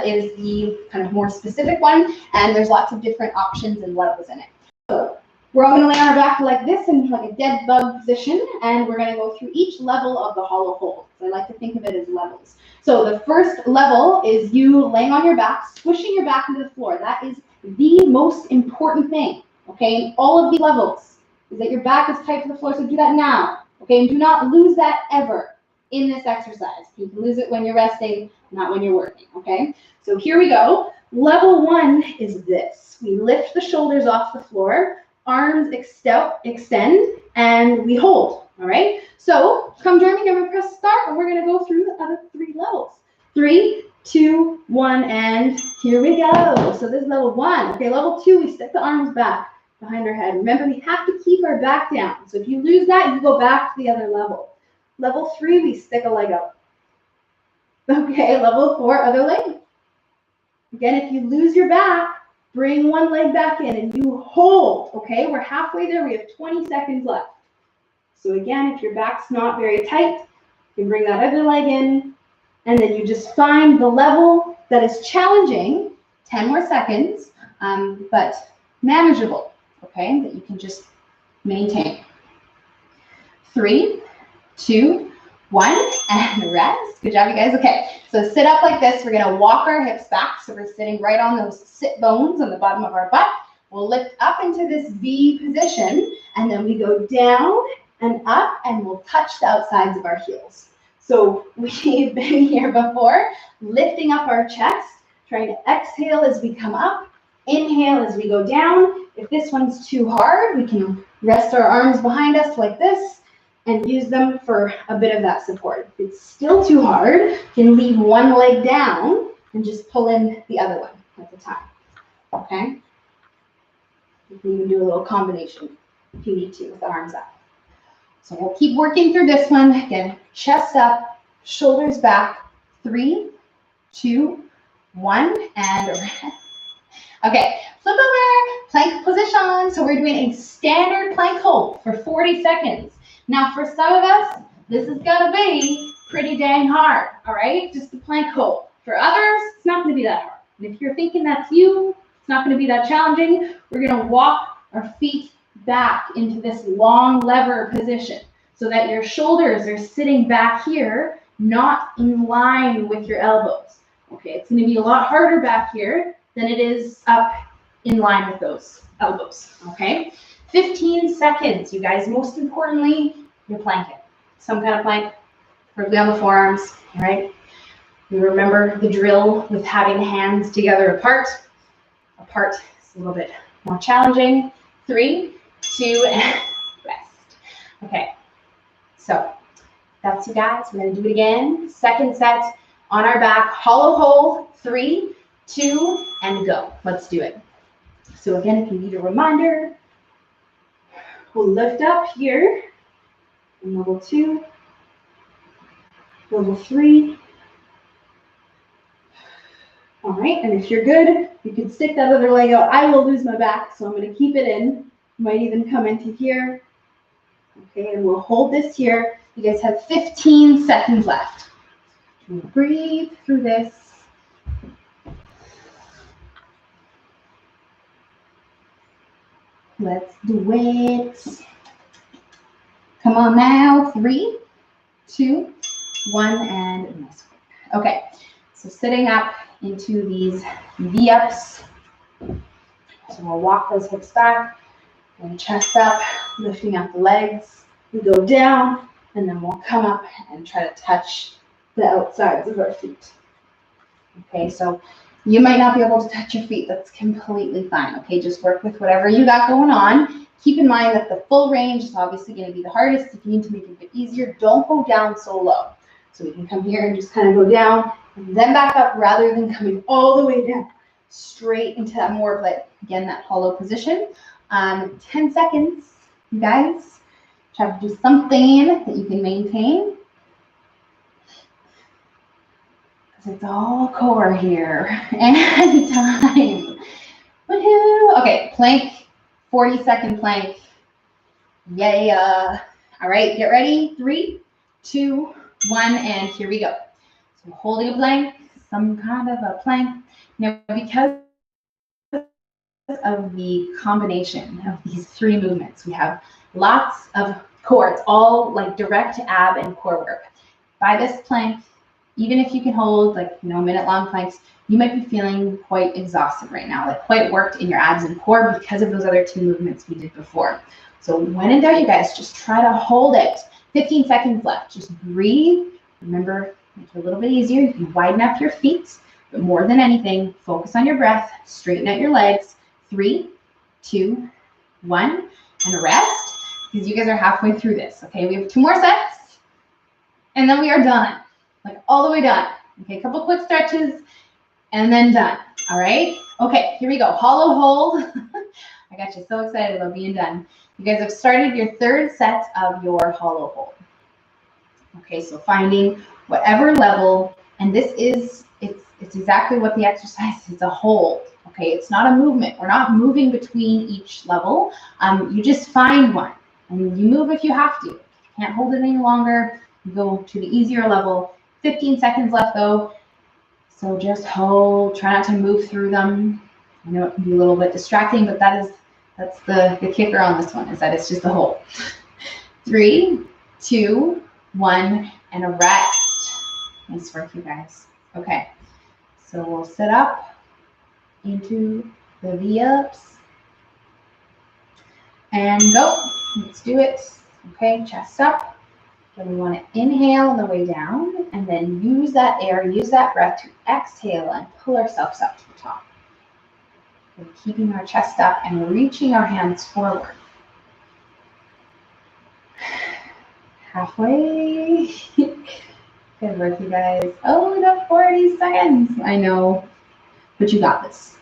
S1: is the kind of more specific one. And there's lots of different options and what was in it. So we're all going to lay on our back like this in like a dead bug position, and we're going to go through each level of the hollow hold. So I like to think of it as levels. So the first level is you laying on your back, squishing your back into the floor. That is the most important thing, okay, in all of these levels, is that your back is tight to the floor. So do that now, okay, and do not lose that ever in this exercise. You can lose it when you're resting, not when you're working, okay? So here we go. Level 1 is this. We lift the shoulders off the floor. Arms extend, and we hold, all right? So come join me, I'm gonna press start, and we're gonna go through the other 3 levels. 3, 2, 1, and here we go. So this is level 1. Okay, level 2, we stick the arms back behind our head. Remember, we have to keep our back down. So if you lose that, you go back to the other level. Level 3, we stick a leg out. Okay, level 4, other leg. Again, if you lose your back, bring one leg back in and you hold, okay? We're halfway there. We have 20 seconds left. So again, if your back's not very tight, you can bring that other leg in, and then you just find the level that is challenging, 10 more seconds, but manageable, okay, that you can just maintain. 3, 2, 1, and rest. Good job, you guys. Okay, so sit up like this. We're gonna walk our hips back. So we're sitting right on those sit bones on the bottom of our butt. We'll lift up into this V position, and then we go down and up, and we'll touch the outsides of our heels. So we've been here before, lifting up our chest, trying to exhale as we come up, inhale as we go down. If this one's too hard, we can rest our arms behind us like this and use them for a bit of that support. If it's still too hard, you can leave one leg down and just pull in the other one at a time, okay? You can even do a little combination if you need to with the arms up. So we'll keep working through this one. Again, chest up, shoulders back. 3, 2, 1, and rest. Okay, flip over, plank position. So we're doing a standard plank hold for 40 seconds. Now for some of us, this is gonna be pretty dang hard, all right? Just the plank hold. For others, it's not gonna be that hard. And if you're thinking that's you, it's not gonna be that challenging. We're gonna walk our feet back into this long lever position so that your shoulders are sitting back here, not in line with your elbows. Okay, it's gonna be a lot harder back here than it is up in line with those elbows, okay? 15 seconds, you guys. Most importantly, you're planking. Some kind of plank, preferably on the forearms, all right? You remember the drill with having hands together apart. Apart is a little bit more challenging. 3, 2, and rest. Okay, so that's you guys. We're gonna do it again. Second set on our back, hollow hold. 3, 2, and go. Let's do it. So again, if you need a reminder, we'll lift up here. And level 2, level 3. All right, and if you're good, you can stick that other leg out. I will lose my back, so I'm going to keep it in. Might even come into here. Okay, and we'll hold this here. You guys have 15 seconds left. Breathe through this. Let's do it. Come on now. 3, 2, 1, and nice. Okay, so sitting up into these V-ups. So we'll walk those hips back and chest up, lifting up the legs. We go down, and then we'll come up and try to touch the outsides of our feet. Okay, so you might not be able to touch your feet. That's completely fine. Okay, just work with whatever you got going on. Keep in mind that the full range is obviously going to be the hardest. If you need to make it a bit easier, don't go down so low. So we can come here and just kind of go down and then back up rather than coming all the way down straight into that more of like, again, that hollow position. 10 seconds, you guys. Try to do something that you can maintain. Because it's all core here. And time. Woohoo! Okay, plank, 40-second plank. Yeah. All right, get ready. 3, 2, 1, and here we go. So holding a plank, some kind of a plank. Now, because of the combination of these 3 movements, we have lots of core. It's all like direct ab and core work. By this plank, even if you can hold like, minute-long planks, you might be feeling quite exhausted right now, like quite worked in your abs and core because of those other 2 movements we did before. So when in doubt, you guys, just try to hold it. 15 seconds left. Just breathe. Remember, make it a little bit easier. You can widen up your feet, but more than anything, focus on your breath. Straighten out your legs. 3, 2, 1, and rest, because you guys are halfway through this. Okay, we have 2 more sets, and then we are done. Like all the way done. Okay, a couple quick stretches, and then done. All right? Okay, here we go. Hollow hold. I got you so excited about being done. You guys have started your 3rd set of your hollow hold. Okay, so finding whatever level, and this is, it's exactly what the exercise is, it's a hold. Okay, it's not a movement. We're not moving between each level. You just find one, and you move if you have to. If you can't hold it any longer, you go to the easier level. 15 seconds left though, so just hold. Try not to move through them. I know it can be a little bit distracting, but that's That's the kicker on this one, is that it's just a hold. 3, 2, 1, and a rest. Nice work, you guys. Okay, so we'll sit up into the V-ups and go. Let's do it. Okay, chest up. Then we want to inhale on the way down and then use that air, use that breath to exhale and pull ourselves up to the top. We're keeping our chest up and reaching our hands forward. Halfway. Good work, you guys. Oh, the 40 seconds. I know, but you got this.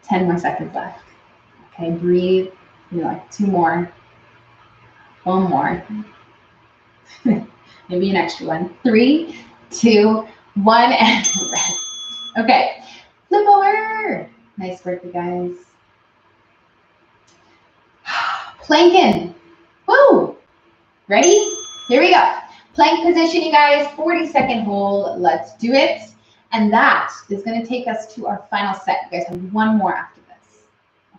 S1: 10 more seconds left. Okay, breathe. Like 2 more. 1 more. Maybe an extra one. 3, 2, 1, and rest. Okay, flip over. Nice work, you guys. Planking. Woo! Ready? Here we go. Plank position, you guys. 40-second hold. Let's do it. And that is going to take us to our final set. You guys have 1 more after this.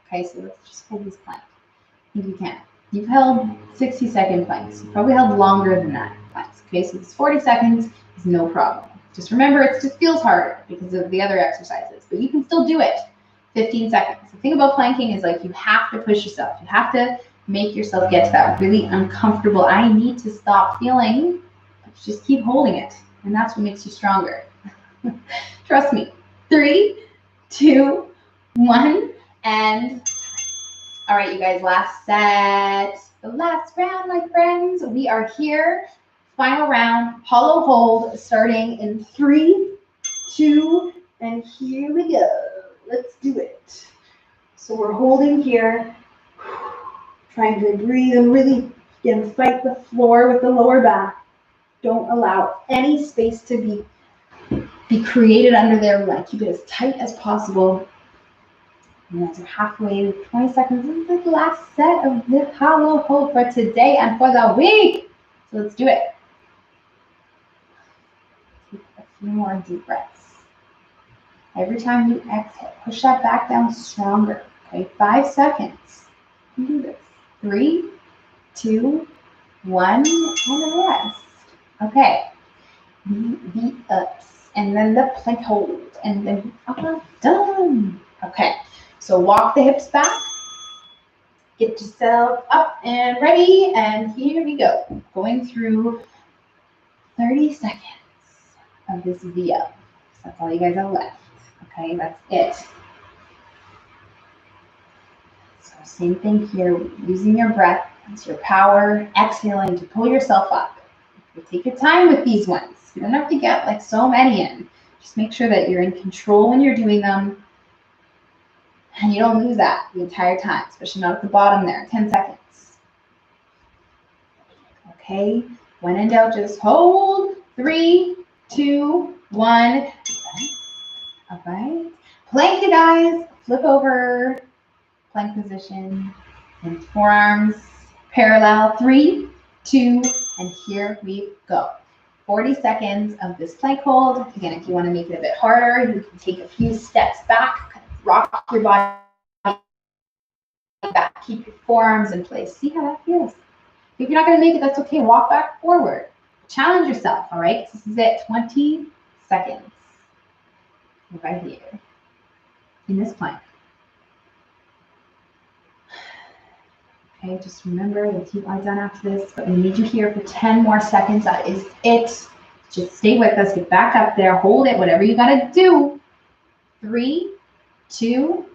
S1: Okay, so let's just hold this plank. I think you can. You've held 60-second planks. You probably held longer than that planks. Okay, so this 40 seconds is no problem. Just remember, it just feels harder because of the other exercises, but you can still do it. 15 seconds. The thing about planking is like you have to push yourself. You have to make yourself get to that really uncomfortable, I need to stop feeling. Just keep holding it, and that's what makes you stronger. Trust me. 3, 2, 1, and all right, you guys, last set. The last round, my friends. We are here. Final round, hollow hold, starting in 3, 2, and here we go. Let's do it. So we're holding here, trying to breathe and really, again, fight the floor with the lower back. Don't allow any space to be created under there. We want to keep it as tight as possible. And as we're halfway, 20 seconds. This is the last set of this hollow hold for today and for the week. So let's do it. Take a few more deep breaths. Every time you exhale, push that back down stronger. Okay, 5 seconds. You can do this. 3, 2, 1, and rest. Okay. The ups, and then the plank hold, and then done. Okay. So walk the hips back. Get yourself up and ready, and here we go. Going through 30 seconds of this V-up. That's all you guys have left. Okay, that's it. So same thing here, using your breath as your power, exhaling to pull yourself up. You take your time with these ones. You don't have to get like so many in. Just make sure that you're in control when you're doing them. And you don't lose that the entire time, especially not at the bottom there. 10 seconds. Okay, when in doubt, just hold. 3, 2, 1. All right. Plank, you guys. Flip over. Plank position. And forearms parallel. 3, 2, and here we go. 40 seconds of this plank hold. Again, if you want to make it a bit harder, you can take a few steps back. Rock your body back. Keep your forearms in place. See how that feels. If you're not going to make it, that's okay. Walk back forward. Challenge yourself, all right? This is it. 20 seconds. Right here. In this plank. Okay, just remember, we'll keep eyes on after this, but we need you here for 10 more seconds. That is it. Just stay with us. Get back up there. Hold it. Whatever you got to do. 3, 2,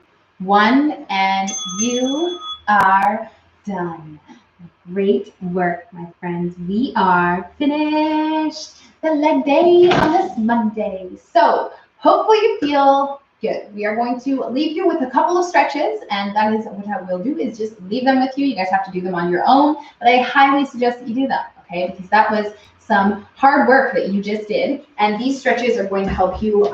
S1: 1, and you are done. Great work, my friends. We are finished the leg day on this Monday. So hopefully you feel good. We are going to leave you with a couple of stretches, and that is what I will do, is just leave them with you. You guys have to do them on your own, but I highly suggest that you do them, okay? Because that was some hard work that you just did, and these stretches are going to help you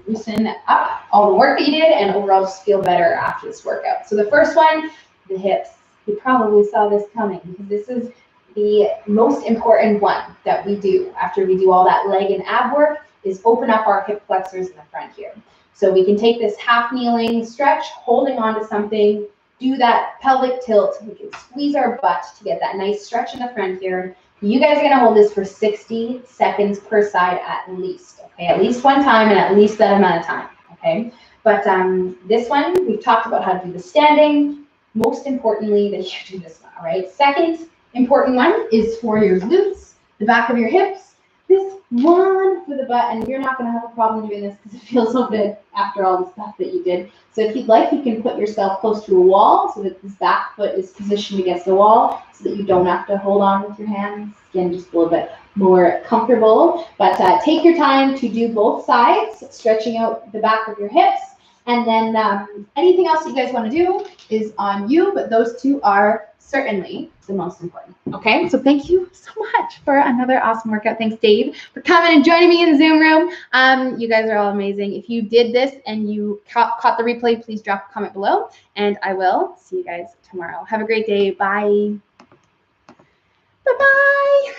S1: loosen up all the work that you did and overall just feel better after this workout. So the first one, the hips. You probably saw this coming because this is the most important one that we do after we do all that leg and ab work, is open up our hip flexors in the front here. So we can take this half kneeling stretch, holding on to something, do that pelvic tilt. We can squeeze our butt to get that nice stretch in the front here. You guys are gonna hold this for 60 seconds per side at least, okay? At least one time and at least that amount of time, okay? But this one, we've talked about how to do the standing. Most importantly, that you do this one, all right? Second important one is for your glutes, the back of your hips. This one for the butt, and you're not going to have a problem doing this because it feels so good after all the stuff that you did. So if you'd like, you can put yourself close to a wall so that this back foot is positioned against the wall so that you don't have to hold on with your hands. Again, just a little bit more comfortable. But take your time to do both sides, stretching out the back of your hips. And then anything else that you guys want to do is on you, but those two are certainly the most important. Okay, so thank you so much for another awesome workout. Thanks, Dave, for coming and joining me in the Zoom room. You guys are all amazing. If you did this and you caught the replay, please drop a comment below, and I will see you guys tomorrow. Have a great day. Bye. Bye-bye.